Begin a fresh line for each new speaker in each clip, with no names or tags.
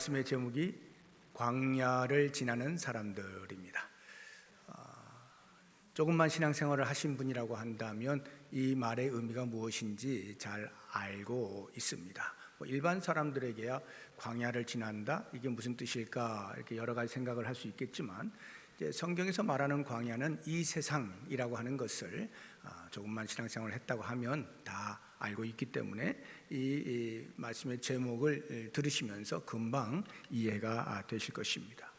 말씀의 제목이 광야를 지나는 사람들입니다. 조금만 신앙생활을 하신 분이라고 한다면 이 말의 의미가 무엇인지 잘 알고 있습니다. 일반 사람들에게야 광야를 지난다, 이게 무슨 뜻일까 이렇게 여러 가지 생각을 할 수 있겠지만, 이제 성경에서 말하는 광야는 이 세상이라고 하는 것을 조금만 신앙생활을 했다고 하면 다 알고 있기 때문에 이 말씀의 제목을 들으시면서 금방 이해가 되실 것입니다.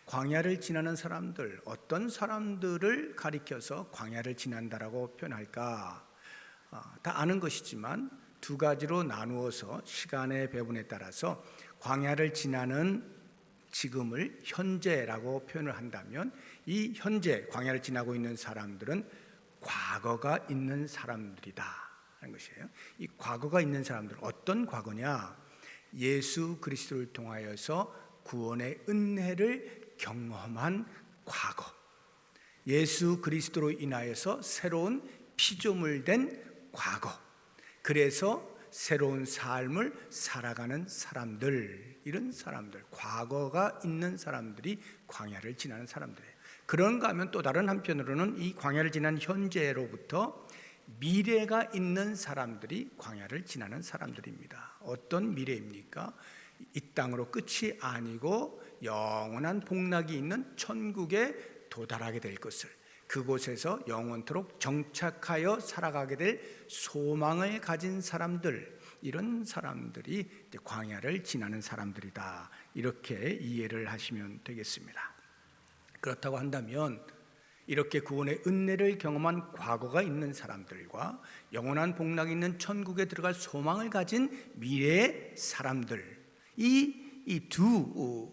광야를 지나는 사람들, 어떤 사람들을 가리켜서 광야를 지난다라고 표현할까? 다 아는 것이지만 두 가지로 나누어서 시간의 배분에 따라서 광야를 지나는 지금을 현재라고 표현을 한다면, 이 현재 광야를 지나고 있는 사람들은 과거가 있는 사람들이다 하는 것이에요. 이 과거가 있는 사람들, 어떤 과거냐? 예수 그리스도를 통하여서 구원의 은혜를 경험한 과거, 예수 그리스도로 인하여서 새로운 피조물 된 과거, 그래서 새로운 삶을 살아가는 사람들, 이런 사람들, 과거가 있는 사람들이 광야를 지나는 사람들이에요. 그런가 하면 또 다른 한편으로는 이 광야를 지난 현재로부터 미래가 있는 사람들이 광야를 지나는 사람들입니다. 어떤 미래입니까? 이 땅으로 끝이 아니고 영원한 복락이 있는 천국에 도달하게 될 것을, 그곳에서 영원토록 정착하여 살아가게 될 소망을 가진 사람들, 이런 사람들이 이제 광야를 지나는 사람들이다, 이렇게 이해를 하시면 되겠습니다. 그렇다고 한다면 이렇게 구원의 은혜를 경험한 과거가 있는 사람들과 영원한 복락이 있는 천국에 들어갈 소망을 가진 미래의 사람들, 이 두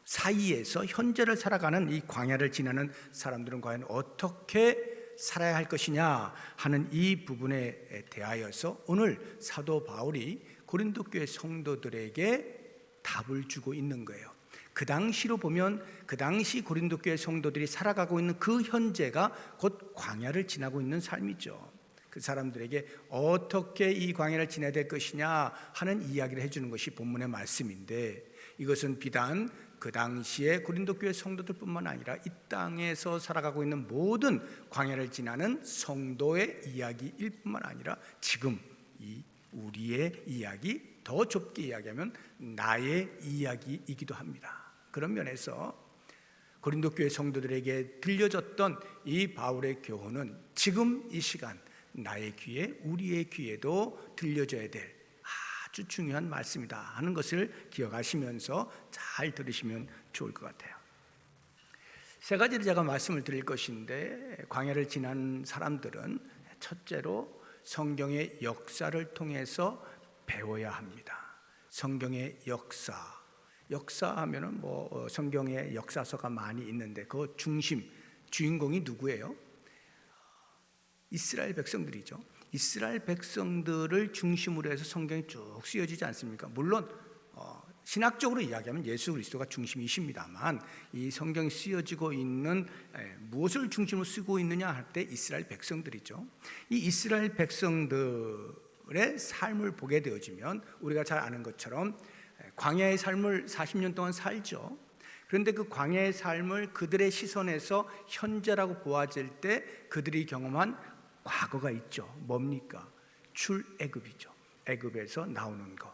사이에서 현재를 살아가는 이 광야를 지나는 사람들은 과연 어떻게 살아야 할 것이냐 하는 이 부분에 대하여서 오늘 사도 바울이 고린도 교회 성도들에게 답을 주고 있는 거예요. 그 당시로 보면 그 당시 고린도 교회 성도들이 살아가고 있는 그 현재가 곧 광야를 지나고 있는 삶이죠. 그 사람들에게 어떻게 이 광야를 지나야 될 것이냐 하는 이야기를 해주는 것이 본문의 말씀인데, 이것은 비단 그 당시에 고린도 교회 성도들뿐만 아니라 이 땅에서 살아가고 있는 모든 광야를 지나는 성도의 이야기일 뿐만 아니라 지금 이 우리의 이야기, 더 좁게 이야기하면 나의 이야기이기도 합니다. 그런 면에서 고린도 교회 성도들에게 들려졌던 이 바울의 교훈은 지금 이 시간 나의 귀에, 우리의 귀에도 들려져야 될 아주 중요한 말씀이다 하는 것을 기억하시면서 잘 들으시면 좋을 것 같아요. 세 가지를 제가 말씀을 드릴 것인데, 광야를 지난 사람들은 첫째로 성경의 역사를 통해서 배워야 합니다. 성경의 역사하면은 성경의 역사서가 많이 있는데 그 주인공이 누구예요? 이스라엘 백성들이죠. 이스라엘 백성들을 중심으로 해서 성경이 쭉 쓰여지지 않습니까? 물론 신학적으로 이야기하면 예수 그리스도가 중심이십니다만, 이 성경이 쓰여지고 있는 무엇을 중심으로 쓰고 있느냐 할 때 이스라엘 백성들이죠. 이 이스라엘 백성들의 삶을 보게 되어지면 우리가 잘 아는 것처럼 광야의 삶을 40년 동안 살죠. 그런데 그 광야의 삶을 그들의 시선에서 현재라고 보아질 때 그들이 경험한 과거가 있죠. 뭡니까? 출애굽이죠. 애굽에서 나오는 것,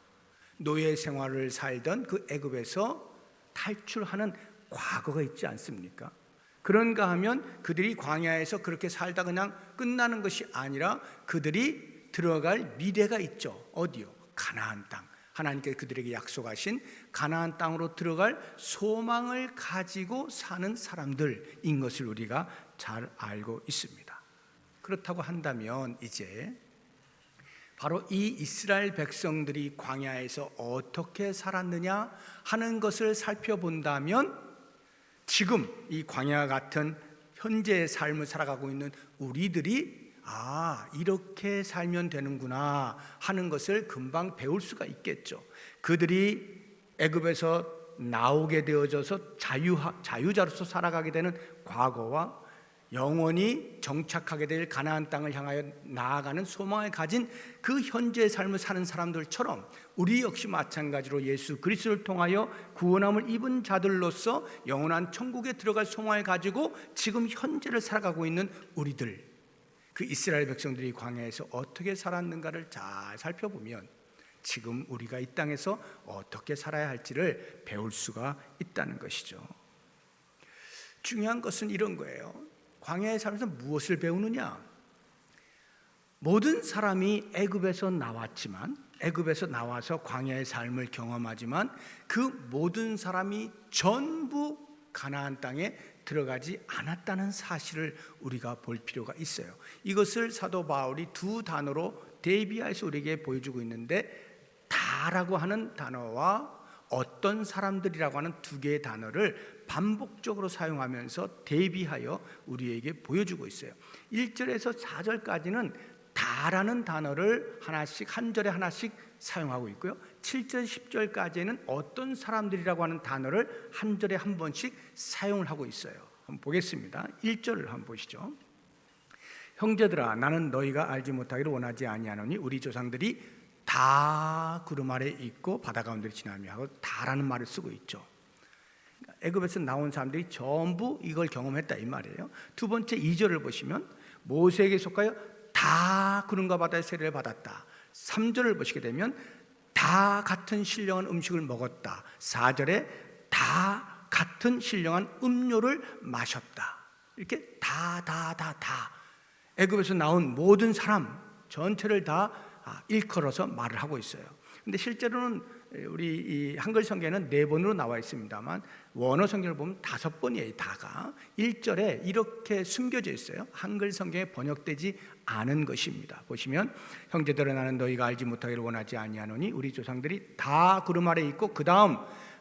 노예 생활을 살던 그 애굽에서 탈출하는 과거가 있지 않습니까? 그런가 하면 그들이 광야에서 그렇게 살다 그냥 끝나는 것이 아니라 그들이 들어갈 미래가 있죠. 어디요? 가나안 땅. 하나님께 그들에게 약속하신 가나안 땅으로 들어갈 소망을 가지고 사는 사람들인 것을 우리가 잘 알고 있습니다. 그렇다고 한다면 이제 바로 이 이스라엘 백성들이 광야에서 어떻게 살았느냐 하는 것을 살펴본다면, 지금 이 광야 같은 현재의 삶을 살아가고 있는 우리들이 이렇게 살면 되는구나 하는 것을 금방 배울 수가 있겠죠. 그들이 애굽에서 나오게 되어져서 자유자로서 살아가게 되는 과거와 영원히 정착하게 될 가나안 땅을 향하여 나아가는 소망을 가진 그 현재의 삶을 사는 사람들처럼 우리 역시 마찬가지로 예수 그리스도를 통하여 구원함을 입은 자들로서 영원한 천국에 들어갈 소망을 가지고 지금 현재를 살아가고 있는 우리들, 그 이스라엘 백성들이 광야에서 어떻게 살았는가를 잘 살펴보면 지금 우리가 이 땅에서 어떻게 살아야 할지를 배울 수가 있다는 것이죠. 중요한 것은 이런 거예요. 광야의 삶에서 무엇을 배우느냐? 모든 사람이 애굽에서 나왔지만, 애굽에서 나와서 광야의 삶을 경험하지만 그 모든 사람이 전부 가나안 땅에 들어가지 않았다는 사실을 우리가 볼 필요가 있어요. 이것을 사도 바울이 두 단어로 대비해서 우리에게 보여주고 있는데, 다라고 하는 단어와 어떤 사람들이라고 하는 두 개의 단어를 반복적으로 사용하면서 대비하여 우리에게 보여주고 있어요. 1절에서 4절까지는 다라는 단어를 하나씩, 한 절에 하나씩 사용하고 있고요. 7절, 10절까지는 어떤 사람들이라고 하는 단어를 한 절에 한 번씩 사용을 하고 있어요. 한번 보겠습니다. 1절을 한번 보시죠. 형제들아, 나는 너희가 알지 못하기를 원하지 아니하노니 우리 조상들이 다 구름 아래 있고 바다 가운데를 지나며 하고 다라는 말을 쓰고 있죠. 애굽에서 나온 사람들이 전부 이걸 경험했다 이 말이에요. 두 번째 2절을 보시면 모세에게 속하여 다 구름과 바다의 세례를 받았다. 3절을 보시게 되면 다 같은 신령한 음식을 먹었다. 4절에 다 같은 신령한 음료를 마셨다. 이렇게 다 애굽에서 나온 모든 사람 전체를 다 일컬어서 말을 하고 있어요. 근데 실제로는 우리 이 한글 성경에는 4번으로 나와 있습니다만 원어 성경을 보면 5번이에요. 다가 1절에 이렇게 숨겨져 있어요. 한글 성경에 번역되지 않은 것입니다. 보시면 형제들아, 나는 너희가 알지 못하기를 원하지 아니하노니 우리 조상들이 다 구름 아래 있고 그 다음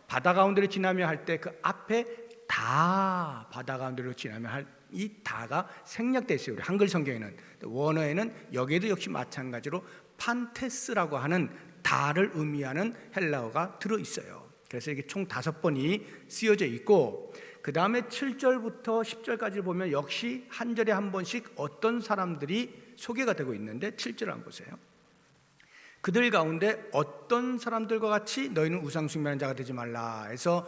바다 가운데를 지나며 할 때 그 앞에 다 바다 가운데로 지나며 할 이 다가 생략되어 있어요. 우리 한글 성경에는. 원어에는 여기에도 역시 마찬가지로 판테스라고 하는 다를 의미하는 헬라어가 들어있어요. 그래서 이게 총 5번이 쓰여져 있고, 그 다음에 7절부터 10절까지 보면 역시 한 절에 한 번씩 어떤 사람들이 소개가 되고 있는데 7절 한번 보세요. 그들 가운데 어떤 사람들과 같이 너희는 우상 숭배하는 자가 되지 말라 해서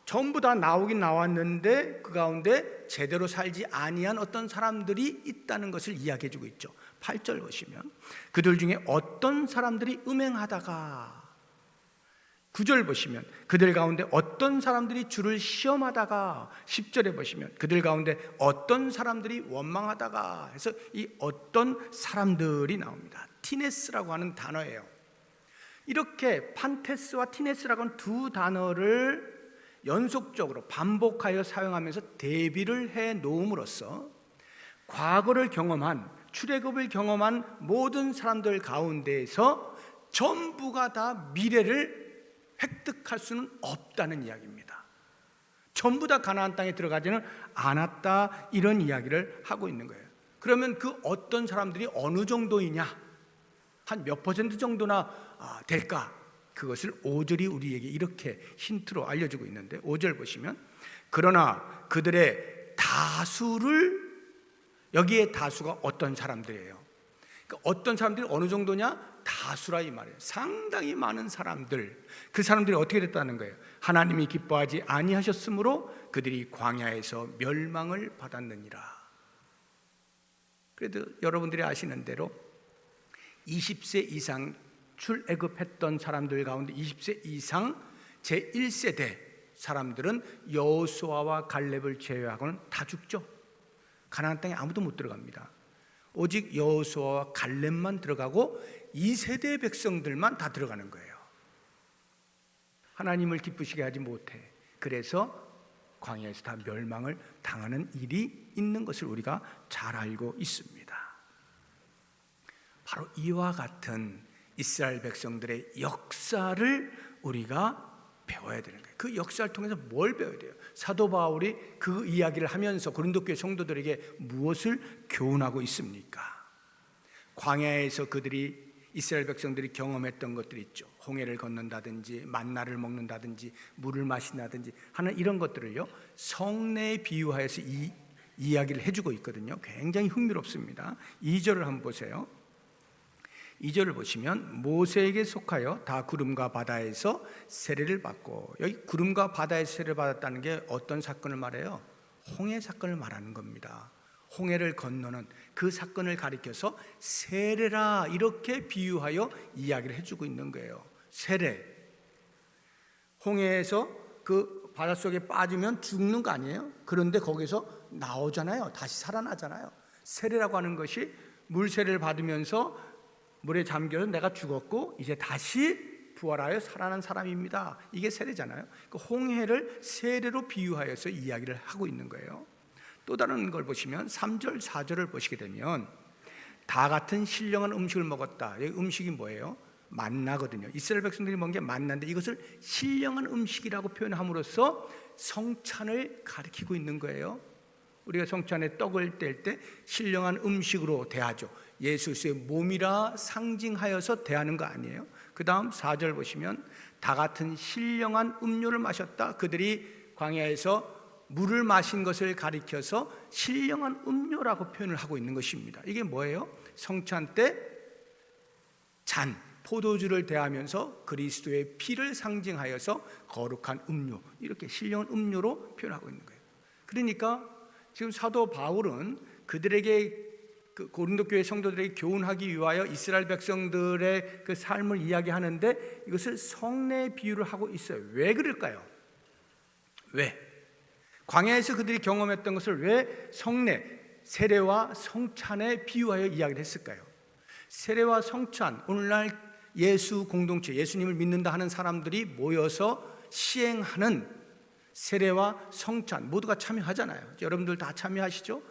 전부 다 나오긴 나왔는데 그 가운데 제대로 살지 아니한 어떤 사람들이 있다는 것을 이야기해주고 있죠. 8절 보시면 그들 중에 어떤 사람들이 음행하다가, 9절 보시면 그들 가운데 어떤 사람들이 주를 시험하다가, 10절에 보시면 그들 가운데 어떤 사람들이 원망하다가 해서 이 어떤 사람들이 나옵니다. 티네스라고 하는 단어예요. 이렇게 판테스와 티네스라고 하는 두 단어를 연속적으로 반복하여 사용하면서 대비를 해 놓음으로써 과거를 경험한, 출애굽을 경험한 모든 사람들 가운데에서 전부가 다 미래를 획득할 수는 없다는 이야기입니다. 전부 다 가나안 땅에 들어가지는 않았다, 이런 이야기를 하고 있는 거예요. 그러면 그 어떤 사람들이 어느 정도이냐, 한 몇 퍼센트 정도나 될까? 그것을 5절이 우리에게 이렇게 힌트로 알려주고 있는데, 5절 보시면 그러나 그들의 다수를, 여기에 다수가 어떤 사람들이에요? 그러니까 어떤 사람들이 어느 정도냐? 다수라 이 말이에요. 상당히 많은 사람들, 그 사람들이 어떻게 됐다는 거예요? 하나님이 기뻐하지 아니하셨으므로 그들이 광야에서 멸망을 받았느니라. 그래도 여러분들이 아시는 대로 20세 이상 출애굽했던 사람들 가운데 20세 이상 제1세대 사람들은 여호수아와 갈렙을 제외하고는 다 죽죠. 가나안 땅에 아무도 못 들어갑니다. 오직 여호수아와 갈렙만 들어가고 2세대 백성들만 다 들어가는 거예요. 하나님을 기쁘시게 하지 못해. 그래서 광야에서 다 멸망을 당하는 일이 있는 것을 우리가 잘 알고 있습니다. 바로 이와 같은 이스라엘 백성들의 역사를 우리가 배워야 되는 거예요. 그 역사를 통해서 뭘 배워야 돼요? 사도 바울이 그 이야기를 하면서 고린도 교회 성도들에게 무엇을 교훈하고 있습니까? 광야에서 그들이, 이스라엘 백성들이 경험했던 것들이 있죠. 홍해를 건넌다든지 만나를 먹는다든지 물을 마신다든지 하는 이런 것들을요, 성내에 비유하여서 이야기를 해주고 있거든요. 굉장히 흥미롭습니다. 2절을 한번 보세요. 2절을 보시면 모세에게 속하여 다 구름과 바다에서 세례를 받고, 여기 구름과 바다에서 세례를 받았다는 게 어떤 사건을 말해요? 홍해 사건을 말하는 겁니다. 홍해를 건너는 그 사건을 가리켜서 세례라 이렇게 비유하여 이야기를 해주고 있는 거예요. 세례, 홍해에서 그 바닷속에 빠지면 죽는 거 아니에요? 그런데 거기서 나오잖아요. 다시 살아나잖아요. 세례라고 하는 것이 물세례를 받으면서 물에 잠겨서 내가 죽었고 이제 다시 부활하여 살아난 사람입니다. 이게 세례잖아요. 그 홍해를 세례로 비유하여서 이야기를 하고 있는 거예요. 또 다른 걸 보시면 3절, 4절을 보시게 되면 다 같은 신령한 음식을 먹었다. 이 음식이 뭐예요? 만나거든요. 이스라엘 백성들이 먹은 게 만나인데 이것을 신령한 음식이라고 표현함으로써 성찬을 가리키고 있는 거예요. 우리가 성찬에 떡을 뗄 때 신령한 음식으로 대하죠. 예수의 몸이라 상징하여서 대하는 거 아니에요? 그 다음 4절 보시면 다 같은 신령한 음료를 마셨다. 그들이 광야에서 물을 마신 것을 가리켜서 신령한 음료라고 표현을 하고 있는 것입니다. 이게 뭐예요? 성찬 때 잔, 포도주를 대하면서 그리스도의 피를 상징하여서 거룩한 음료, 이렇게 신령한 음료로 표현하고 있는 거예요. 그러니까 지금 사도 바울은 그들에게 고린도 교회 성도들에게 교훈하기 위하여 이스라엘 백성들의 그 삶을 이야기하는데 이것을 성례의 비유를 하고 있어요. 왜 그럴까요? 왜? 광야에서 그들이 경험했던 것을 왜 성례, 세례와 성찬에 비유하여 이야기를 했을까요? 세례와 성찬, 오늘날 예수 공동체, 예수님을 믿는다 하는 사람들이 모여서 시행하는 세례와 성찬 모두가 참여하잖아요. 여러분들 다 참여하시죠?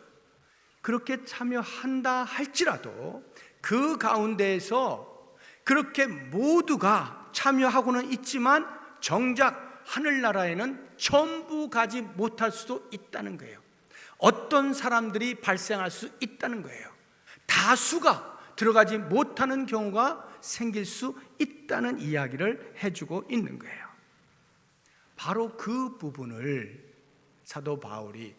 그렇게 참여한다 할지라도 그 가운데에서 그렇게 모두가 참여하고는 있지만 정작 하늘나라에는 전부 가지 못할 수도 있다는 거예요. 어떤 사람들이 발생할 수 있다는 거예요. 다수가 들어가지 못하는 경우가 생길 수 있다는 이야기를 해주고 있는 거예요. 바로 그 부분을 사도 바울이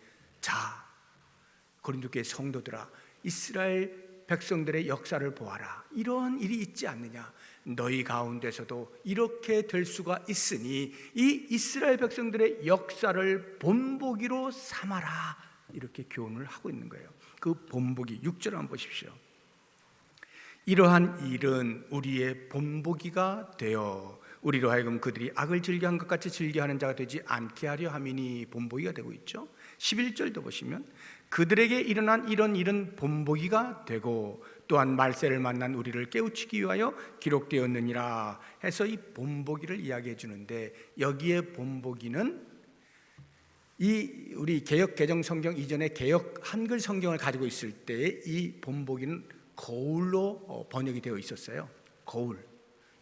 고린도 교회 성도들아, 이스라엘 백성들의 역사를 보아라. 이러한 일이 있지 않느냐. 너희 가운데서도 이렇게 될 수가 있으니 이 이스라엘 백성들의 역사를 본보기로 삼아라. 이렇게 교훈을 하고 있는 거예요. 그 본보기 6절 한번 보십시오. 이러한 일은 우리의 본보기가 되어 우리로 하여금 그들이 악을 즐겨한 것 같이 즐겨하는 자가 되지 않게 하려 함이니 본보기가 되고 있죠. 11절도 보시면 그들에게 일어난 이런 일은 본보기가 되고 또한 말세를 만난 우리를 깨우치기 위하여 기록되었느니라 해서 이 본보기를 이야기해 주는데, 여기에 본보기는 이 우리 개역 개정 성경 이전에 개역 한글 성경을 가지고 있을 때 이 본보기는 거울로 번역이 되어 있었어요. 거울.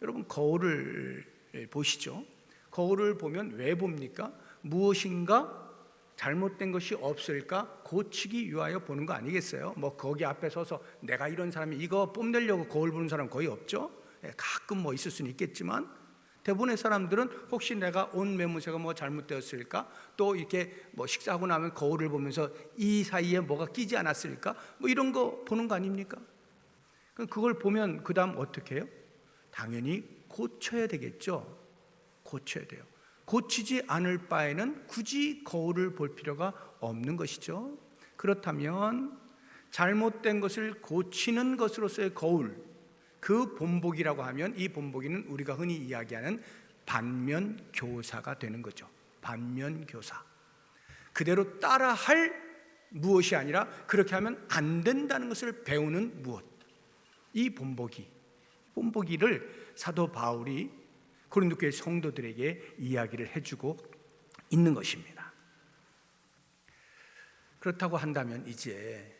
여러분 거울을 보시죠. 거울을 보면 왜 봅니까? 무엇인가 잘못된 것이 없을까 고치기 위하여 보는 거 아니겠어요? 뭐 거기 앞에 서서 내가 이런 사람이 이거 뽐내려고 거울 보는 사람 거의 없죠. 가끔 뭐 있을 수는 있겠지만 대부분의 사람들은 혹시 내가 옷 매무새가 뭐 잘못되었을까, 또 이렇게 뭐 식사하고 나면 거울을 보면서 이 사이에 뭐가 끼지 않았을까, 뭐 이런 거 보는 거 아닙니까? 그걸 보면 그 다음 어떻게 해요? 당연히 고쳐야 되겠죠. 고쳐야 돼요. 고치지 않을 바에는 굳이 거울을 볼 필요가 없는 것이죠. 그렇다면 잘못된 것을 고치는 것으로서의 거울, 그 본보기라고 하면 이 본보기는 우리가 흔히 이야기하는 반면교사가 되는 거죠. 반면교사. 그대로 따라할 무엇이 아니라 그렇게 하면 안 된다는 것을 배우는 무엇. 이 본보기를 사도 바울이 고린도 교회 성도들에게 이야기를 해주고 있는 것입니다. 그렇다고 한다면 이제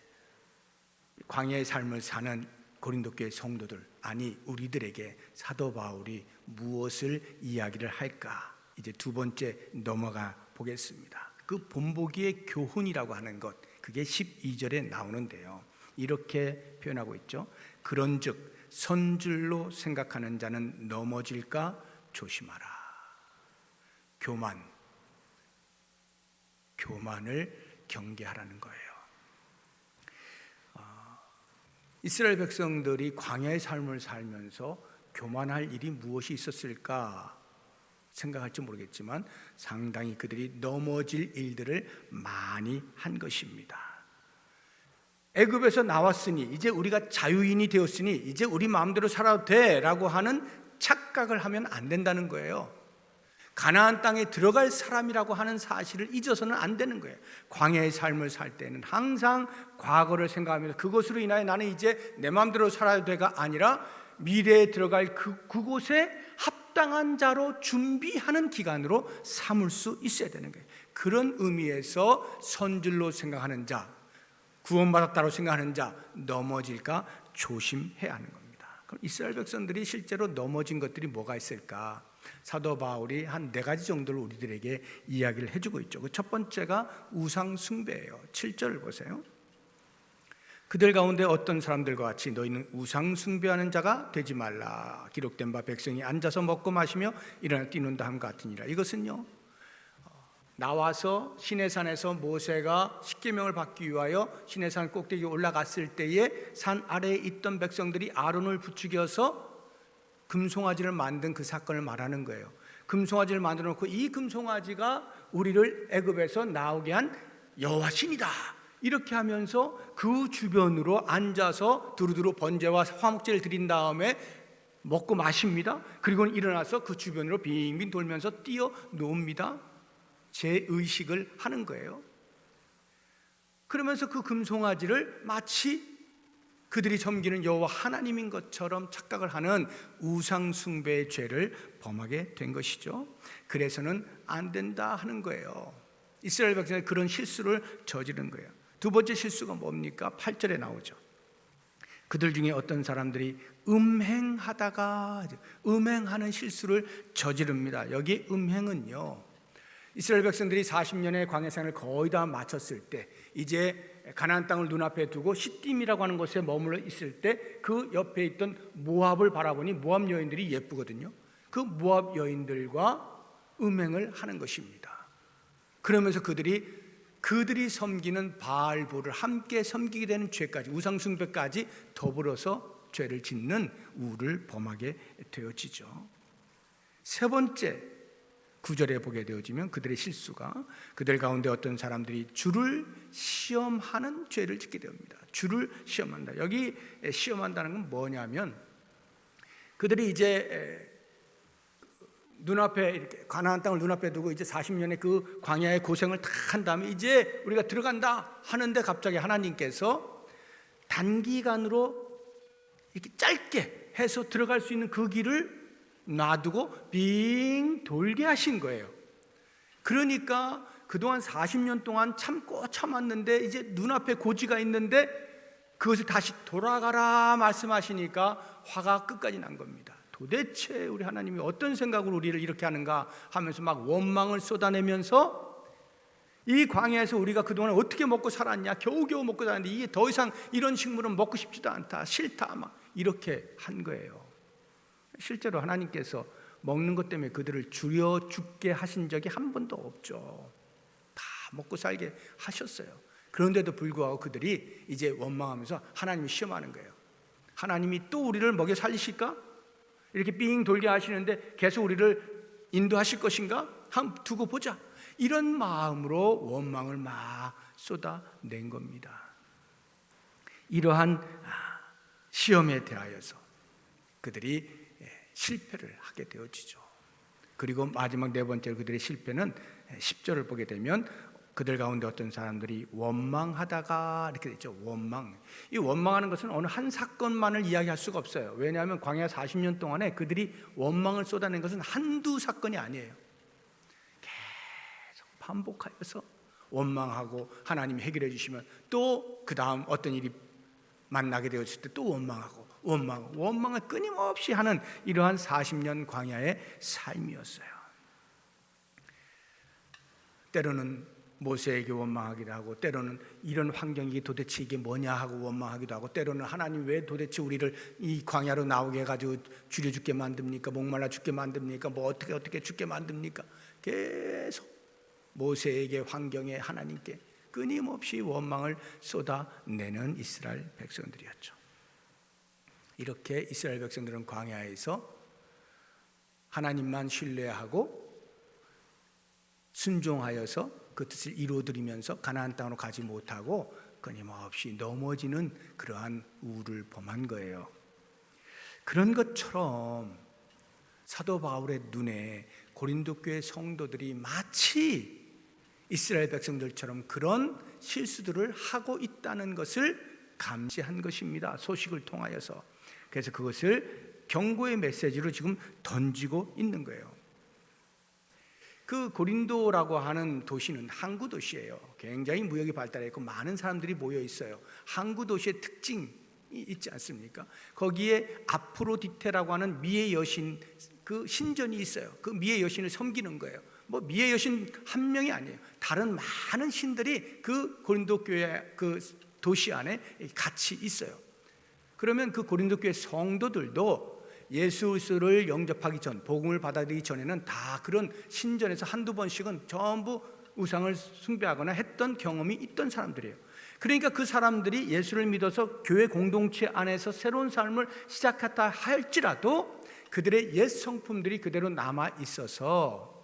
광야의 삶을 사는 고린도 교회 성도들, 아니 우리들에게 사도 바울이 무엇을 이야기를 할까? 이제 두 번째 넘어가 보겠습니다. 그 본보기의 교훈이라고 하는 것, 그게 12절에 나오는데요. 이렇게 표현하고 있죠. 그런즉 선줄로 생각하는 자는 넘어질까 조심하라. 교만을 경계하라는 거예요. 이스라엘 백성들이 광야의 삶을 살면서 교만할 일이 무엇이 있었을까 생각할지 모르겠지만 상당히 그들이 넘어질 일들을 많이 한 것입니다. 애굽에서 나왔으니 이제 우리가 자유인이 되었으니 이제 우리 마음대로 살아도 돼라고 하는 착각을 하면 안 된다는 거예요. 가나안 땅에 들어갈 사람이라고 하는 사실을 잊어서는 안 되는 거예요. 광야의 삶을 살 때는 항상 과거를 생각하면서 그것으로 인하여 나는 이제 내 마음대로 살아야 돼가 아니라 미래에 들어갈 그곳에 합당한 자로 준비하는 기간으로 삼을 수 있어야 되는 거예요. 그런 의미에서 선줄로 생각하는 자, 구원받았다고 생각하는 자 넘어질까 조심해야 하는 겁니다. 그럼 이스라엘 백성들이 실제로 넘어진 것들이 뭐가 있을까? 사도 바울이 한 4가지 정도를 우리들에게 이야기를 해주고 있죠. 그 첫 번째가 우상 숭배예요. 7절을 보세요. 그들 가운데 어떤 사람들과 같이 너희는 우상 숭배하는 자가 되지 말라. 기록된 바 백성이 앉아서 먹고 마시며 일어나 뛰는다 함 같으니라. 이것은요, 나와서 시내산에서 모세가 십계명을 받기 위하여 시내산 꼭대기에 올라갔을 때에 산 아래에 있던 백성들이 아론을 부추겨서 금송아지를 만든 그 사건을 말하는 거예요. 금송아지를 만들어 놓고 이 금송아지가 우리를 애굽에서 나오게 한 여호와 신이다 이렇게 하면서 그 주변으로 앉아서 두루두루 번제와 화목제를 드린 다음에 먹고 마십니다. 그리고 일어나서 그 주변으로 빙빙 돌면서 뛰어 놉니다. 제의식을 하는 거예요. 그러면서 그 금송아지를 마치 그들이 섬기는 여호와 하나님인 것처럼 착각을 하는 우상 숭배의 죄를 범하게 된 것이죠. 그래서는 안 된다 하는 거예요. 이스라엘 백성이 그런 실수를 저지른 거예요. 두 번째 실수가 뭡니까? 8절에 나오죠. 그들 중에 어떤 사람들이 음행하다가 음행하는 실수를 저지릅니다. 여기 음행은요, 이스라엘 백성들이 40년의 광야생활을 거의 다 마쳤을 때 이제 가나안 땅을 눈앞에 두고 시딤이라고 하는 곳에 머물러 있을 때 그 옆에 있던 모압을 바라보니 모압 여인들이 예쁘거든요. 그 모압 여인들과 음행을 하는 것입니다. 그러면서 그들이 섬기는 바알볼을 함께 섬기게 되는 죄까지, 우상숭배까지 더불어서 죄를 짓는 우를 범하게 되어지죠. 세 번째 9절에 보게 되어지면 그들의 실수가, 그들 가운데 어떤 사람들이 주를 시험하는 죄를 짓게 됩니다. 주를 시험한다. 여기 시험한다는 건 뭐냐면, 그들이 이제 눈앞에 이렇게 가나안 땅을 눈앞에 두고 이제 40년의 그 광야의 고생을 다 한 다음에 이제 우리가 들어간다 하는데 갑자기 하나님께서 단기간으로 이렇게 짧게 해서 들어갈 수 있는 그 길을 놔두고 빙 돌게 하신 거예요. 그러니까 그동안 40년 동안 참고 참았는데 이제 눈앞에 고지가 있는데 그것을 다시 돌아가라 말씀하시니까 화가 끝까지 난 겁니다. 도대체 우리 하나님이 어떤 생각으로 우리를 이렇게 하는가 하면서 막 원망을 쏟아내면서 이 광야에서 우리가 그동안 어떻게 먹고 살았냐, 겨우겨우 먹고 살았는데 이게 더 이상 이런 식물은 먹고 싶지도 않다, 싫다, 막 이렇게 한 거예요. 실제로 하나님께서 먹는 것 때문에 그들을 줄여 죽게 하신 적이 한 번도 없죠. 다 먹고 살게 하셨어요. 그런데도 불구하고 그들이 이제 원망하면서 하나님을 시험하는 거예요. 하나님이 또 우리를 먹여 살리실까? 이렇게 삥 돌게 하시는데 계속 우리를 인도하실 것인가? 한번 두고 보자. 이런 마음으로 원망을 막 쏟아낸 겁니다. 이러한 시험에 대하여서 그들이 실패를 하게 되어지죠. 그리고 마지막 네 번째로 그들의 실패는 10절을 보게 되면 그들 가운데 어떤 사람들이 원망하다가 이렇게 되죠. 원망. 이 원망하는 것은 어느 한 사건만을 이야기할 수가 없어요. 왜냐하면 광야 40년 동안에 그들이 원망을 쏟아낸 것은 한두 사건이 아니에요. 계속 반복하여서 원망하고 하나님이 해결해 주시면 또 그 다음 어떤 일이 만나게 되었을 때 또 원망하고 원망을 끊임없이 하는 이러한 40년 광야의 삶이었어요. 때로는 모세에게 원망하기도 하고, 때로는 이런 환경이 도대체 이게 뭐냐 하고 원망하기도 하고, 때로는 하나님 왜 도대체 우리를 이 광야로 나오게 해가지고 줄여 죽게 만듭니까? 목말라 죽게 만듭니까? 뭐 어떻게 죽게 만듭니까? 계속 모세에게, 환경에, 하나님께 끊임없이 원망을 쏟아내는 이스라엘 백성들이었죠. 이렇게 이스라엘 백성들은 광야에서 하나님만 신뢰하고 순종하여서 그 뜻을 이루어드리면서 가나안 땅으로 가지 못하고 끊임없이 넘어지는 그러한 우를 범한 거예요. 그런 것처럼 사도 바울의 눈에 고린도 교회 성도들이 마치 이스라엘 백성들처럼 그런 실수들을 하고 있다는 것을 감지한 것입니다. 소식을 통하여서. 그래서 그것을 경고의 메시지로 지금 던지고 있는 거예요. 그 고린도라고 하는 도시는 항구 도시예요. 굉장히 무역이 발달했고 많은 사람들이 모여 있어요. 항구 도시의 특징이 있지 않습니까? 거기에 아프로디테라고 하는 미의 여신 그 신전이 있어요. 그 미의 여신을 섬기는 거예요. 뭐 미의 여신 한 명이 아니에요. 다른 많은 신들이 그 고린도 교회 그 도시 안에 같이 있어요. 그러면 그 고린도 교회 성도들도 예수를 영접하기 전, 복음을 받아들이기 전에는 다 그런 신전에서 한두 번씩은 전부 우상을 숭배하거나 했던 경험이 있던 사람들이에요. 그러니까 그 사람들이 예수를 믿어서 교회 공동체 안에서 새로운 삶을 시작했다 할지라도 그들의 옛 성품들이 그대로 남아 있어서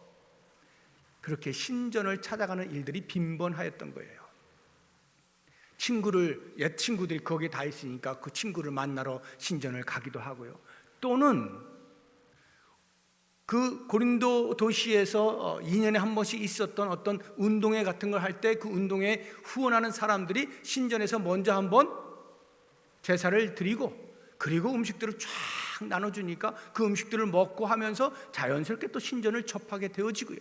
그렇게 신전을 찾아가는 일들이 빈번하였던 거예요. 옛 친구들이 거기에 다 있으니까 그 친구를 만나러 신전을 가기도 하고요. 또는 그 고린도 도시에서 2년에 한 번씩 있었던 어떤 운동회 같은 걸 할 때 그 운동회에 후원하는 사람들이 신전에서 먼저 한번 제사를 드리고 그리고 음식들을 쫙 나눠주니까 그 음식들을 먹고 하면서 자연스럽게 또 신전을 접하게 되어지고요.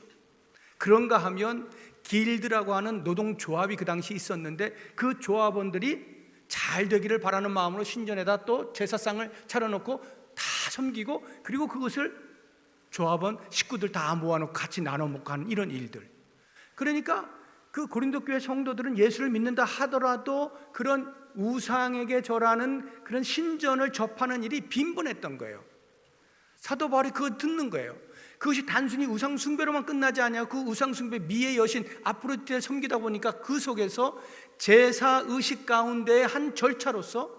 그런가 하면 길드라고 하는 노동조합이 그 당시 있었는데 그 조합원들이 잘 되기를 바라는 마음으로 신전에다 또 제사상을 차려놓고 다 섬기고 그리고 그것을 조합원 식구들 다 모아놓고 같이 나눠 먹고 하는 이런 일들. 그러니까 그 고린도 교회 성도들은 예수를 믿는다 하더라도 그런 우상에게 절하는 그런 신전을 접하는 일이 빈번했던 거예요. 사도 바울이 그거 듣는 거예요. 그것이 단순히 우상 숭배로만 끝나지 않냐. 그 우상 숭배 미의 여신 아프로디테를 섬기다 보니까 그 속에서 제사 의식 가운데의 한 절차로서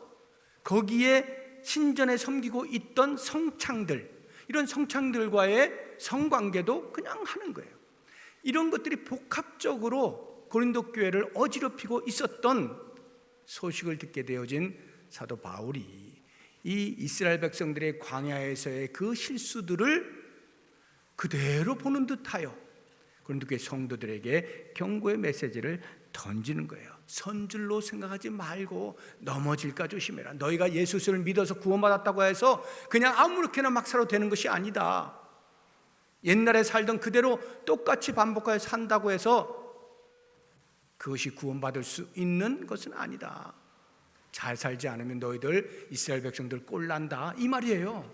거기에 신전에 섬기고 있던 성창들, 이런 성창들과의 성관계도 그냥 하는 거예요. 이런 것들이 복합적으로 고린도 교회를 어지럽히고 있었던 소식을 듣게 되어진 사도 바울이 이 이스라엘 백성들의 광야에서의 그 실수들을 그대로 보는 듯하여 고린도 교회 성도들에게 경고의 메시지를 던지는 거예요. 선줄로 생각하지 말고 넘어질까 조심해라. 너희가 예수를 믿어서 구원받았다고 해서 그냥 아무렇게나 막 살아도 되는 것이 아니다. 옛날에 살던 그대로 똑같이 반복하여 산다고 해서 그것이 구원받을 수 있는 것은 아니다. 잘 살지 않으면 너희들 이스라엘 백성들 꼴난다 이 말이에요.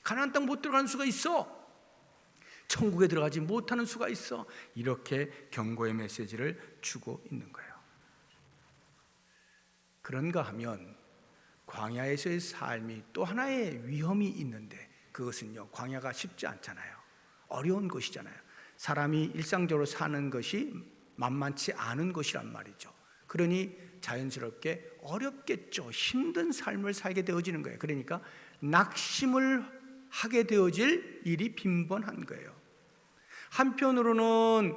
가나안 땅 못 들어가는 수가 있어. 천국에 들어가지 못하는 수가 있어. 이렇게 경고의 메시지를 주고 있는 거예요. 그런가 하면 광야에서의 삶이 또 하나의 위험이 있는데 그것은요, 광야가 쉽지 않잖아요. 어려운 곳이잖아요. 사람이 일상적으로 사는 것이 만만치 않은 것이란 말이죠. 그러니 자연스럽게 어렵겠죠. 힘든 삶을 살게 되어지는 거예요. 그러니까 낙심을 하게 되어질 일이 빈번한 거예요. 한편으로는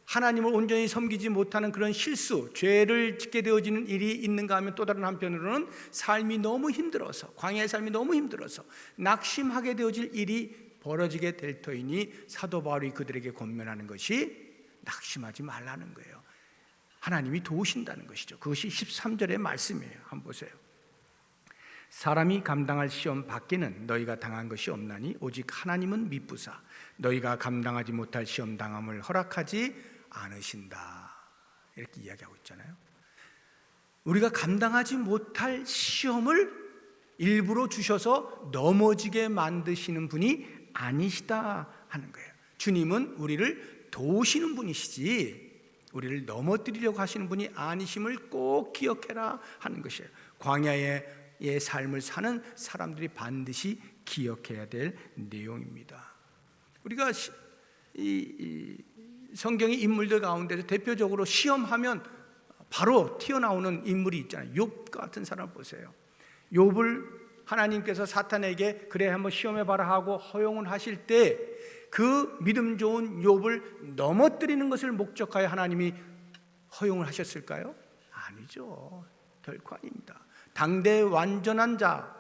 하나님을 온전히 섬기지 못하는 그런 실수, 죄를 짓게 되어지는 일이 있는가 하면 또 다른 한편으로는 삶이 너무 힘들어서, 광야의 삶이 너무 힘들어서 낙심하게 되어질 일이 벌어지게 될 터이니 사도 바울이 그들에게 권면하는 것이 낙심하지 말라는 거예요. 하나님이 도우신다는 것이죠. 그것이 13절의 말씀이에요. 한번 보세요. 사람이 감당할 시험 밖에는 너희가 당한 것이 없나니 오직 하나님은 미쁘사 너희가 감당하지 못할 시험 당함을 허락하지 않으신다. 이렇게 이야기하고 있잖아요. 우리가 감당하지 못할 시험을 일부러 주셔서 넘어지게 만드시는 분이 아니시다 하는 거예요. 주님은 우리를 도우시는 분이시지 우리를 넘어뜨리려고 하시는 분이 아니심을 꼭 기억해라 하는 것이에요. 광야의 삶을 사는 사람들이 반드시 기억해야 될 내용입니다. 우리가 이 성경의 인물들 가운데서 대표적으로 시험하면 바로 튀어나오는 인물이 있잖아요. 욥 같은 사람 보세요. 욥을 하나님께서 사탄에게 그래 한번 시험해봐라 하고 허용을 하실 때 그 믿음 좋은 욥을 넘어뜨리는 것을 목적하여 하나님이 허용을 하셨을까요? 아니죠. 결코 아닙니다. 당대 완전한 자,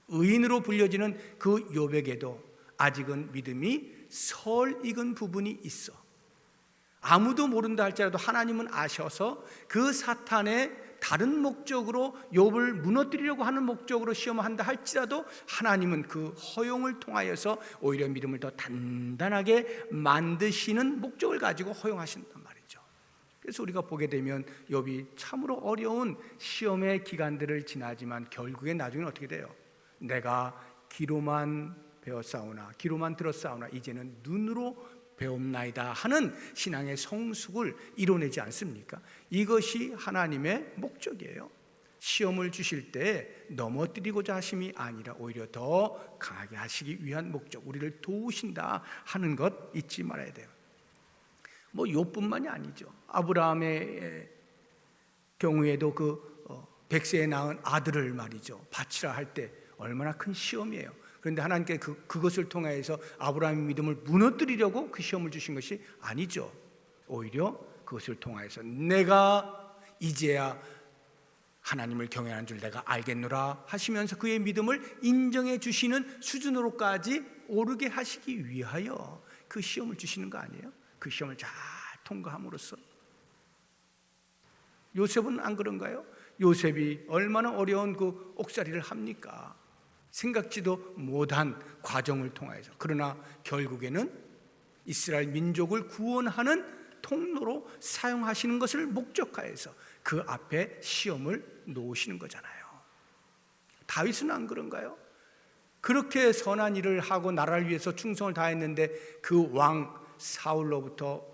의인으로 불려지는 그 욥에게도 아직은 믿음이 설익은 부분이 있어. 아무도 모른다 할지라도 하나님은 아셔서 그 사탄의 다른 목적으로 욥을 무너뜨리려고 하는 목적으로 시험한다 할지라도 하나님은 그 허용을 통하여서 오히려 믿음을 더 단단하게 만드시는 목적을 가지고 허용하신단 말이죠. 그래서 우리가 보게 되면 욥이 참으로 어려운 시험의 기간들을 지나지만 결국에 나중에 어떻게 돼요? 내가 귀로만 배웠사오나 귀로만 들었사오나 이제는 눈으로 배움나이다 하는 신앙의 성숙을 이뤄내지 않습니까? 이것이 하나님의 목적이에요. 시험을 주실 때 넘어뜨리고자 하심이 아니라 오히려 더 강하게 하시기 위한 목적, 우리를 도우신다 하는 것 잊지 말아야 돼요. 뭐 욥뿐만이 아니죠. 아브라함의 경우에도 그 100세에 낳은 아들을 말이죠, 바치라 할 때 얼마나 큰 시험이에요. 그런데 하나님께 그것을 통해서 아브라함의 믿음을 무너뜨리려고 그 시험을 주신 것이 아니죠. 오히려 그것을 통해서 내가 이제야 하나님을 경외하는 줄 내가 알겠노라 하시면서 그의 믿음을 인정해 주시는 수준으로까지 오르게 하시기 위하여 그 시험을 주시는 거 아니에요? 그 시험을 잘 통과함으로써. 요셉은 안 그런가요? 요셉이 얼마나 어려운 그 옥살이를 합니까? 생각지도 못한 과정을 통해서. 그러나 결국에는 이스라엘 민족을 구원하는 통로로 사용하시는 것을 목적하여서 그 앞에 시험을 놓으시는 거잖아요. 다윗은 안 그런가요? 그렇게 선한 일을 하고 나라를 위해서 충성을 다했는데 그 왕 사울로부터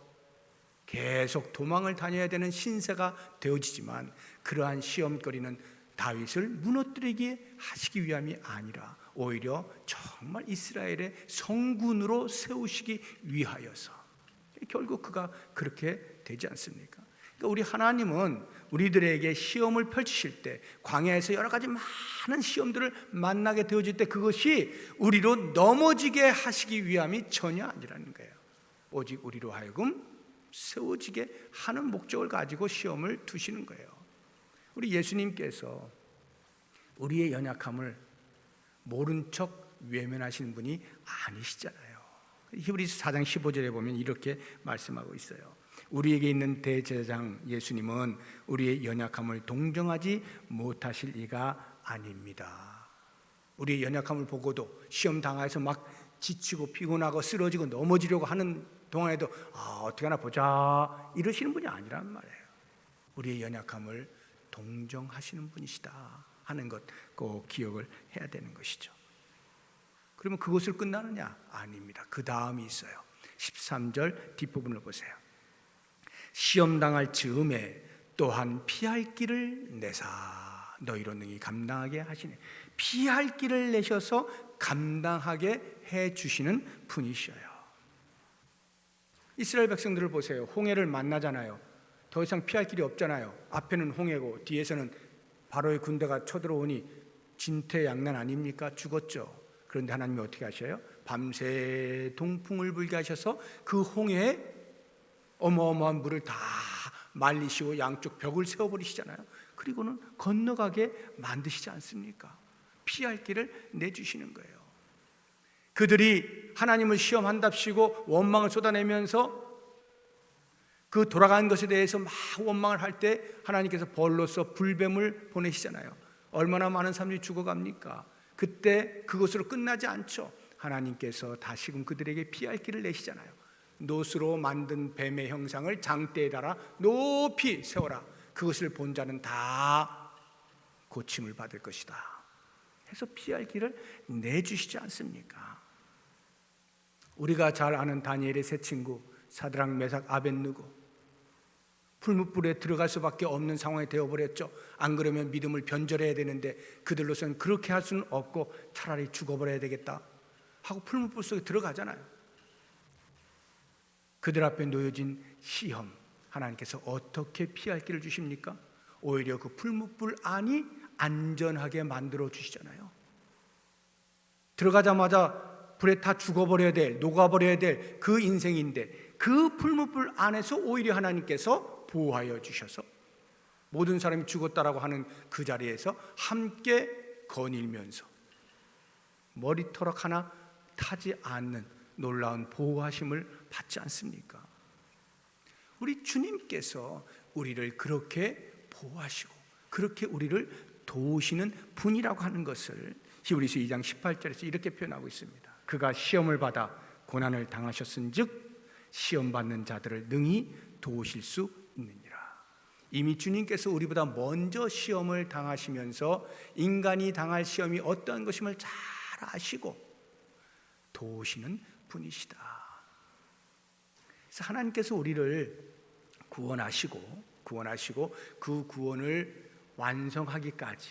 계속 도망을 다녀야 되는 신세가 되어지지만 그러한 시험거리는 다윗을 무너뜨리게 하시기 위함이 아니라 오히려 정말 이스라엘의 성군으로 세우시기 위하여서. 결국 그가 그렇게 되지 않습니까? 그러니까 우리 하나님은 우리들에게 시험을 펼치실 때, 광야에서 여러 가지 많은 시험들을 만나게 되어질 때 그것이 우리로 넘어지게 하시기 위함이 전혀 아니라는 거예요. 오직 우리로 하여금 세워지게 하는 목적을 가지고 시험을 두시는 거예요. 우리 예수님께서 우리의 연약함을 모른 척 외면하시는 분이 아니시잖아요. 히브리서 4장 15절에 보면 이렇게 말씀하고 있어요. 우리에게 있는 대제사장 예수님은 우리의 연약함을 동정하지 못하실 이가 아닙니다. 우리의 연약함을 보고도 시험 당해서 막 지치고 피곤하고 쓰러지고 넘어지려고 하는 동안에도 어떻게 하나 보자 이러시는 분이 아니란 말이에요. 우리의 연약함을 동정하시는 분이시다 하는 것 꼭 기억을 해야 되는 것이죠. 그러면 그것을 끝나느냐? 아닙니다. 그 다음이 있어요. 13절 뒷부분을 보세요. 시험 당할 즈음에 또한 피할 길을 내사 너희로 능히 감당하게 하시네. 피할 길을 내셔서 감당하게 해 주시는 분이셔요. 이스라엘 백성들을 보세요. 홍해를 만나잖아요. 더 이상 피할 길이 없잖아요. 앞에는 홍해고 뒤에서는 바로의 군대가 쳐들어오니 진퇴양난 아닙니까? 죽었죠. 그런데 하나님이 어떻게 하셔요? 밤새 동풍을 불게 하셔서 그 홍해에 어마어마한 물을 다 말리시고 양쪽 벽을 세워버리시잖아요. 그리고는 건너가게 만드시지 않습니까? 피할 길을 내주시는 거예요. 그들이 하나님을 시험한답시고 원망을 쏟아내면서 그 돌아간 것에 대해서 막 원망을 할 때 하나님께서 벌로서 불뱀을 보내시잖아요. 얼마나 많은 사람들이 죽어갑니까? 그때 그것으로 끝나지 않죠. 하나님께서 다시금 그들에게 피할 길을 내시잖아요. 노스로 만든 뱀의 형상을 장대에 달아 높이 세워라. 그것을 본 자는 다 고침을 받을 것이다 해서 피할 길을 내주시지 않습니까? 우리가 잘 아는 다니엘의 세 친구 사드락, 메삭, 아벳느고 풀무불에 들어갈 수밖에 없는 상황이 되어버렸죠. 안 그러면 믿음을 변절해야 되는데 그들로서는 그렇게 할 수는 없고 차라리 죽어버려야 되겠다 하고 풀무불 속에 들어가잖아요. 그들 앞에 놓여진 시험, 하나님께서 어떻게 피할 길을 주십니까? 오히려 그 풀무불 안이 안전하게 만들어 주시잖아요. 들어가자마자 불에 다 죽어버려야 될, 녹아버려야 될 그 인생인데 그 풀무불 안에서 오히려 하나님께서 보호하여 주셔서 모든 사람이 죽었다라고 하는 그 자리에서 함께 거닐면서 머리털럭 하나 타지 않는 놀라운 보호하심을 받지 않습니까? 우리 주님께서 우리를 그렇게 보호하시고 그렇게 우리를 도우시는 분이라고 하는 것을 히브리서 2장 18절에서 이렇게 표현하고 있습니다. 그가 시험을 받아 고난을 당하셨은즉 시험 받는 자들을 능히 도우실 수 있느니라. 이미 주님께서 우리보다 먼저 시험을 당하시면서 인간이 당할 시험이 어떤 것임을 잘 아시고 도우시는 분이시다. 그래서 하나님께서 우리를 구원하시고 그 구원을 완성하기까지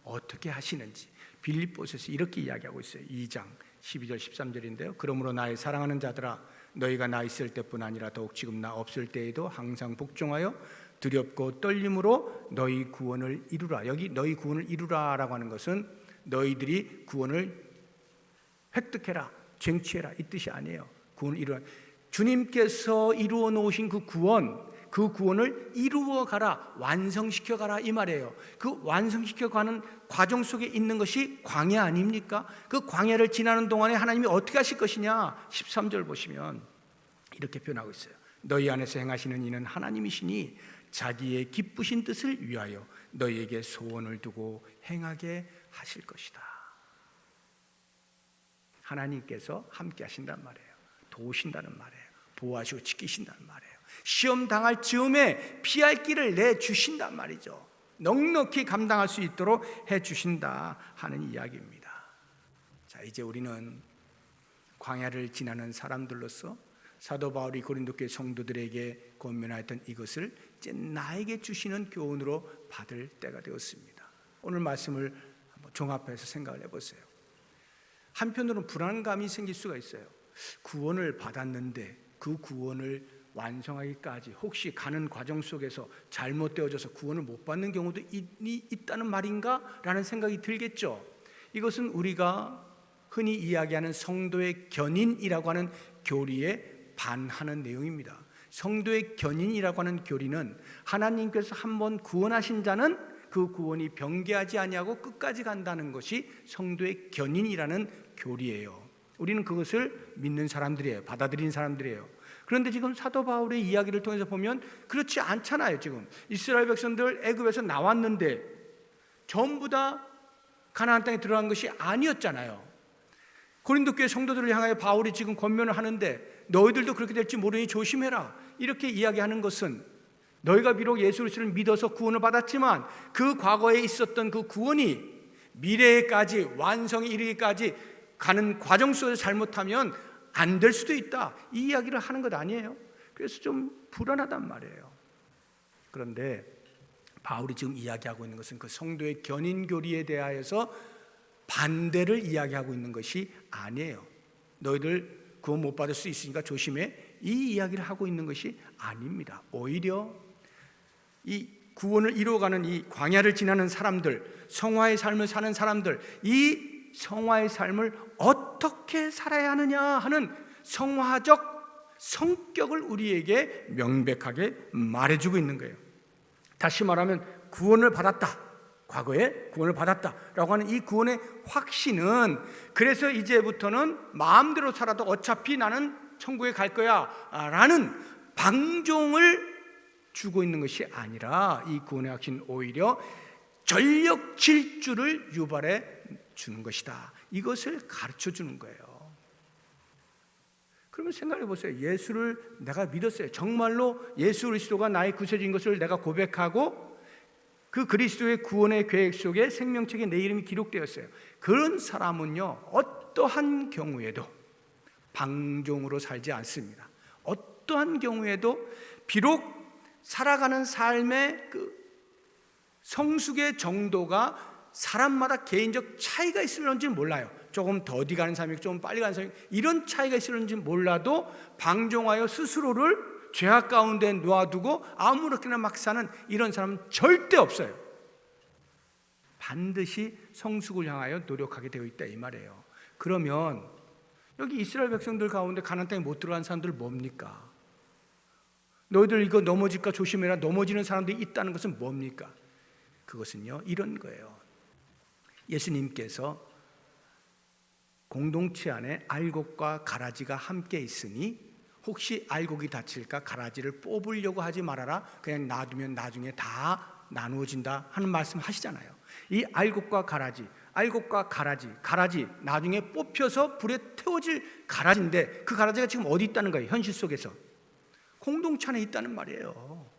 어떻게 하시는지 빌립보서에서 이렇게 이야기하고 있어요. 2장 12절 13절인데요. 그러므로 나의 사랑하는 자들아 너희가 나 있을 때뿐 아니라 더욱 지금 나 없을 때에도 항상 복종하여 두렵고 떨림으로 너희 구원을 이루라. 여기 너희 구원을 이루라라고 하는 것은 너희들이 구원을 획득해라, 쟁취해라 이 뜻이 아니에요. 구원을 이루라. 주님께서 이루어 놓으신 그 구원을 이루어 가라, 완성시켜 가라 이 말이에요. 그 완성시켜 가는 과정 속에 있는 것이 광야 아닙니까? 그 광야를 지나는 동안에 하나님이 어떻게 하실 것이냐? 13절 보시면 이렇게 표현하고 있어요. 너희 안에서 행하시는 이는 하나님이시니 자기의 기쁘신 뜻을 위하여 너희에게 소원을 두고 행하게 하실 것이다. 하나님께서 함께 하신단 말이에요. 도우신다는 말이에요. 보호하시고 지키신다는 말이에요. 시험 당할 즈음에 피할 길을 내주신단 말이죠. 넉넉히 감당할 수 있도록 해주신다 하는 이야기입니다. 자, 이제 우리는 광야를 지나는 사람들로서 사도 바울이 고린도 교회 성도들에게 권면하였던 이것을 이제 나에게 주시는 교훈으로 받을 때가 되었습니다. 오늘 말씀을 한번 종합해서 생각을 해보세요. 한편으로는 불안감이 생길 수가 있어요. 구원을 받았는데 그 구원을 완성하기까지 혹시 가는 과정 속에서 잘못되어져서 구원을 못 받는 경우도 있다는 말인가? 라는 생각이 들겠죠. 이것은 우리가 흔히 이야기하는 성도의 견인이라고 하는 교리에 반하는 내용입니다. 성도의 견인이라고 하는 교리는 하나님께서 한번 구원하신 자는 그 구원이 변개하지 아니하고 끝까지 간다는 것이 성도의 견인이라는 교리예요. 우리는 그것을 믿는 사람들이에요. 받아들인 사람들이에요. 그런데 지금 사도 바울의 이야기를 통해서 보면 그렇지 않잖아요. 지금 이스라엘 백성들 애굽에서 나왔는데 전부 다 가나안 땅에 들어간 것이 아니었잖아요. 고린도 교회 성도들을 향하여 바울이 지금 권면을 하는데 너희들도 그렇게 될지 모르니 조심해라 이렇게 이야기하는 것은 너희가 비록 예수 그리스도를 믿어서 구원을 받았지만 그 과거에 있었던 그 구원이 미래에까지 완성에 이르기까지 가는 과정 속에서 잘못하면 안 될 수도 있다 이 이야기를 하는 것 아니에요. 그래서 좀 불안하단 말이에요. 그런데 바울이 지금 이야기하고 있는 것은 그 성도의 견인 교리에 대하여서 반대를 이야기하고 있는 것이 아니에요. 너희들 구원 못 받을 수 있으니까 조심해 이 이야기를 하고 있는 것이 아닙니다. 오히려 이 구원을 이루어가는 이 광야를 지나는 사람들, 성화의 삶을 사는 사람들, 이 성화의 삶을 어떻게 살아야 하느냐 하는 성화적 성격을 우리에게 명백하게 말해주고 있는 거예요. 다시 말하면 구원을 받았다, 과거에 구원을 받았다라고 하는 이 구원의 확신은 그래서 이제부터는 마음대로 살아도 어차피 나는 천국에 갈 거야 라는 방종을 주고 있는 것이 아니라 이 구원의 확신 오히려 전력 질주를 유발해 주는 것이다. 이것을 가르쳐 주는 거예요. 그러면 생각해 보세요. 예수를 내가 믿었어요. 정말로 예수 그리스도가 나의 구세주인 것을 내가 고백하고 그 그리스도의 구원의 계획 속에 생명책에 내 이름이 기록되었어요. 그런 사람은요 어떠한 경우에도 방종으로 살지 않습니다. 어떠한 경우에도 비록 살아가는 삶의 그 성숙의 정도가 사람마다 개인적 차이가 있을런지 몰라요. 조금 더디 가는 사람이 있고 좀 빨리 가는 사람이 있고 이런 차이가 있을런지 몰라도 방종하여 스스로를 죄악 가운데 놓아두고 아무렇게나 막 사는 이런 사람은 절대 없어요. 반드시 성숙을 향하여 노력하게 되어 있다 이 말이에요. 그러면 여기 이스라엘 백성들 가운데 가나안 땅에 못 들어간 사람들 뭡니까? 너희들 이거 넘어질까 조심해라. 넘어지는 사람들이 있다는 것은 뭡니까? 그것은요, 이런 거예요. 예수님께서 공동체 안에 알곡과 가라지가 함께 있으니 혹시 알곡이 다칠까 가라지를 뽑으려고 하지 말아라. 그냥 놔두면 나중에 다 나누어진다 하는 말씀 하시잖아요. 이 알곡과 가라지, 가라지 나중에 뽑혀서 불에 태워질 가라지인데 그 가라지가 지금 어디 있다는 거예요? 현실 속에서 공동체 안에 있다는 말이에요.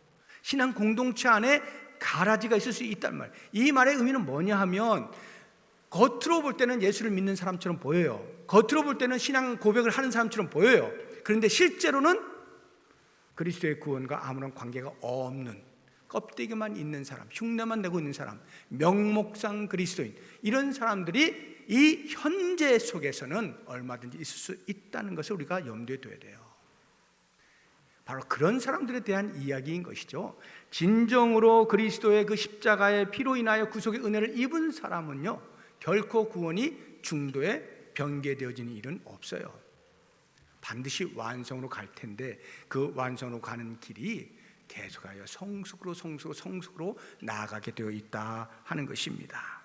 신앙 공동체 안에 가라지가 있을 수 있다는 말. 이 말의 의미는 뭐냐 하면 겉으로 볼 때는 예수를 믿는 사람처럼 보여요. 겉으로 볼 때는 신앙 고백을 하는 사람처럼 보여요. 그런데 실제로는 그리스도의 구원과 아무런 관계가 없는 껍데기만 있는 사람, 흉내만 내고 있는 사람, 명목상 그리스도인, 이런 사람들이 이 현재 속에서는 얼마든지 있을 수 있다는 것을 우리가 염두에 둬야 돼요. 바로 그런 사람들에 대한 이야기인 것이죠. 진정으로 그리스도의 그 십자가의 피로 인하여 구속의 은혜를 입은 사람은요, 결코 구원이 중도에 변개되어지는 일은 없어요. 반드시 완성으로 갈 텐데 그 완성으로 가는 길이 계속하여 성숙으로 나아가게 되어 있다 하는 것입니다.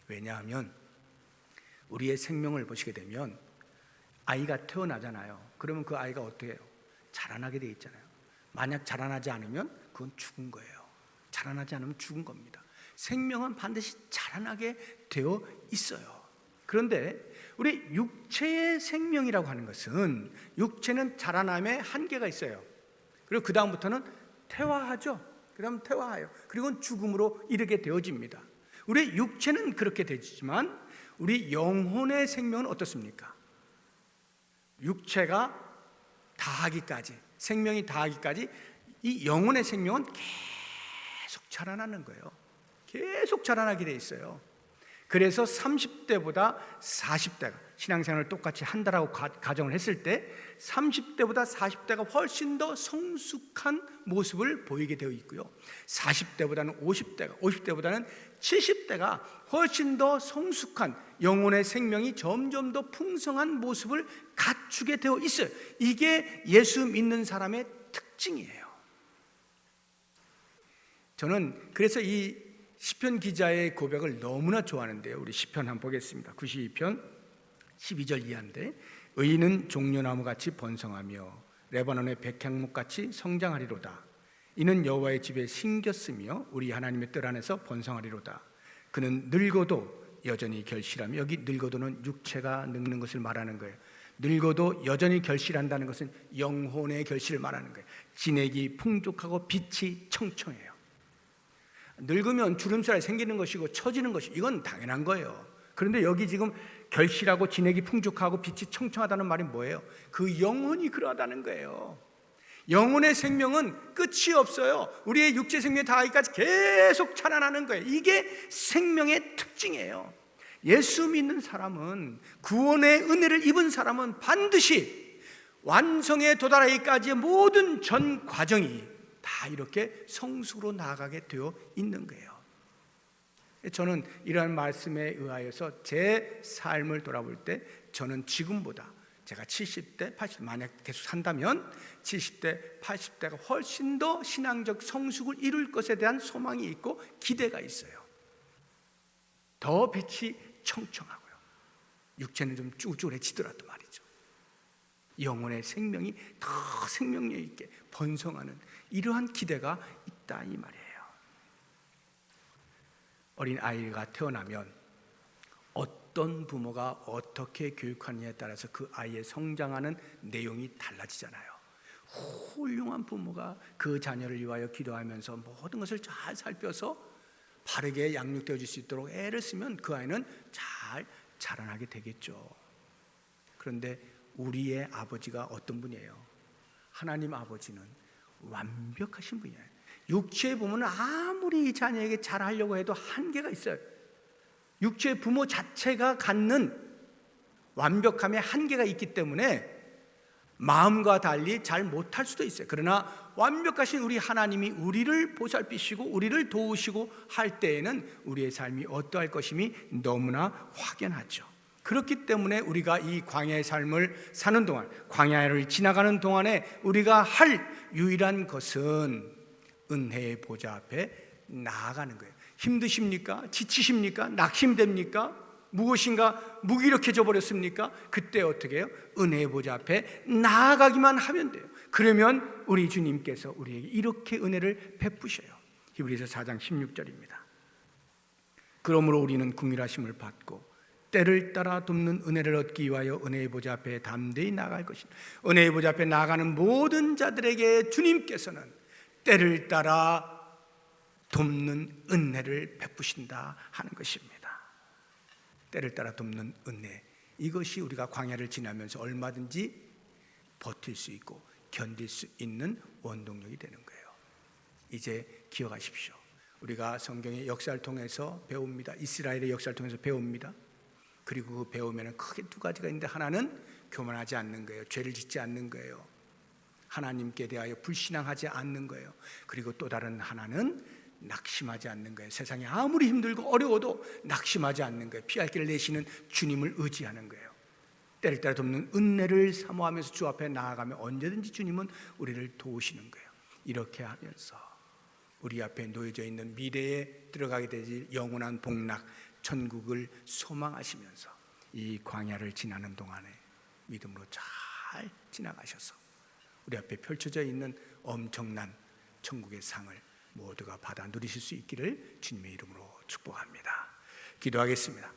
왜냐하면 우리의 생명을 보시게 되면 아이가 태어나잖아요. 그러면 그 아이가 어떻게 해요? 자라나게 되어 있잖아요. 만약 자라나지 않으면 그건 죽은 거예요. 자라나지 않으면 죽은 겁니다. 생명은 반드시 자라나게 되어 있어요. 그런데 우리 육체의 생명이라고 하는 것은, 육체는 자라남에 한계가 있어요. 그리고 그 다음부터는 퇴화하죠. 그 다음 퇴화해요. 그리고 죽음으로 이르게 되어집니다. 우리 육체는 그렇게 되지만 우리 영혼의 생명은 어떻습니까? 육체가 다하기까지, 생명이 다하기까지 이 영혼의 생명은 계속 자라나는 거예요. 계속 자라나게 돼 있어요. 그래서 30대보다 40대가, 신앙생활을 똑같이 한다라고 가정을 했을 때 30대보다 40대가 훨씬 더 성숙한 모습을 보이게 되어 있고요, 40대보다는 50대보다는 70대가 훨씬 더 성숙한 영혼의 생명이 점점 더 풍성한 모습을 갖추게 되어 있어요. 이게 예수 믿는 사람의 특징이에요. 저는 그래서 이 시편 기자의 고백을 너무나 좋아하는데요. 우리 시편 한번 보겠습니다. 92편 12절 이하인데, 의인은 종려나무같이 번성하며 레바논의 백향목같이 성장하리로다. 이는 여호와의 집에 심겼으며 우리 하나님의 뜰 안에서 번성하리로다. 그는 늙어도 여전히 결실하며, 여기 늙어도는 육체가 늙는 것을 말하는 거예요. 늙어도 여전히 결실한다는 것은 영혼의 결실을 말하는 거예요. 진액이 풍족하고 빛이 청청해요. 늙으면 주름살이 생기는 것이고 처지는 것이, 이건 당연한 거예요. 그런데 여기 지금 결실하고 진액이 풍족하고 빛이 청청하다는 말이 뭐예요? 그 영혼이 그러하다는 거예요. 영혼의 생명은 끝이 없어요. 우리의 육체 생명이 다하기까지 계속 자라나는 거예요. 이게 생명의 특징이에요. 예수 믿는 사람은, 구원의 은혜를 입은 사람은 반드시 완성에 도달하기까지의 모든 전 과정이 다 이렇게 성숙으로 나아가게 되어 있는 거예요. 저는 이러한 말씀에 의하여서 제 삶을 돌아볼 때, 저는 지금보다 제가 70대, 80대 만약 계속 산다면 70대, 80대가 훨씬 더 신앙적 성숙을 이룰 것에 대한 소망이 있고 기대가 있어요. 더 빛이 청청하고요, 육체는 좀 쭈글쭈글해지더라도 말이죠, 영혼의 생명이 더 생명력 있게 번성하는 이러한 기대가 있다 이 말이에요. 어린 아이가 태어나면 어떤 부모가 어떻게 교육하느냐에 따라서 그 아이의 성장하는 내용이 달라지잖아요. 훌륭한 부모가 그 자녀를 위하여 기도하면서 모든 것을 잘 살펴서 바르게 양육되어 줄 수 있도록 애를 쓰면 그 아이는 잘 자라나게 되겠죠. 그런데 우리의 아버지가 어떤 분이에요? 하나님 아버지는 완벽하신 분이에요. 육체의 부모는 아무리 자녀에게 잘하려고 해도 한계가 있어요. 육체의 부모 자체가 갖는 완벽함에 한계가 있기 때문에 마음과 달리 잘 못할 수도 있어요. 그러나 완벽하신 우리 하나님이 우리를 보살피시고 우리를 도우시고 할 때에는 우리의 삶이 어떠할 것임이 너무나 확연하죠. 그렇기 때문에 우리가 이 광야의 삶을 사는 동안, 광야를 지나가는 동안에 우리가 할 유일한 것은 은혜의 보좌 앞에 나아가는 거예요. 힘드십니까? 지치십니까? 낙심됩니까? 무엇인가 무기력해져 버렸습니까? 그때 어떻게 해요? 은혜의 보좌 앞에 나아가기만 하면 돼요. 그러면 우리 주님께서 우리에게 이렇게 은혜를 베푸셔요. 히브리서 4장 16절입니다. 그러므로 우리는 긍휼하심을 받고 때를 따라 돕는 은혜를 얻기 위하여 은혜의 보좌 앞에 담대히 나아갈 것이다. 은혜의 보좌 앞에 나아가는 모든 자들에게 주님께서는 때를 따라 돕는 은혜를 베푸신다 하는 것입니다. 때를 따라 돕는 은혜, 이것이 우리가 광야를 지나면서 얼마든지 버틸 수 있고 견딜 수 있는 원동력이 되는 거예요. 이제 기억하십시오. 우리가 성경의 역사를 통해서 배웁니다. 이스라엘의 역사를 통해서 배웁니다. 그리고 그 배우면 크게 두 가지가 있는데, 하나는 교만하지 않는 거예요. 죄를 짓지 않는 거예요. 하나님께 대하여 불신앙하지 않는 거예요. 그리고 또 다른 하나는 낙심하지 않는 거예요. 세상이 아무리 힘들고 어려워도 낙심하지 않는 거예요. 피할 길을 내시는 주님을 의지하는 거예요. 때를 따라 돕는 은혜를 사모하면서 주 앞에 나아가면 언제든지 주님은 우리를 도우시는 거예요. 이렇게 하면서 우리 앞에 놓여져 있는 미래에 들어가게 될 영원한 복락, 천국을 소망하시면서 이 광야를 지나는 동안에 믿음으로 잘 지나가셔서 우리 앞에 펼쳐져 있는 엄청난 천국의 상을 모두가 받아 누리실 수 있기를 주님의 이름으로 축복합니다. 기도하겠습니다.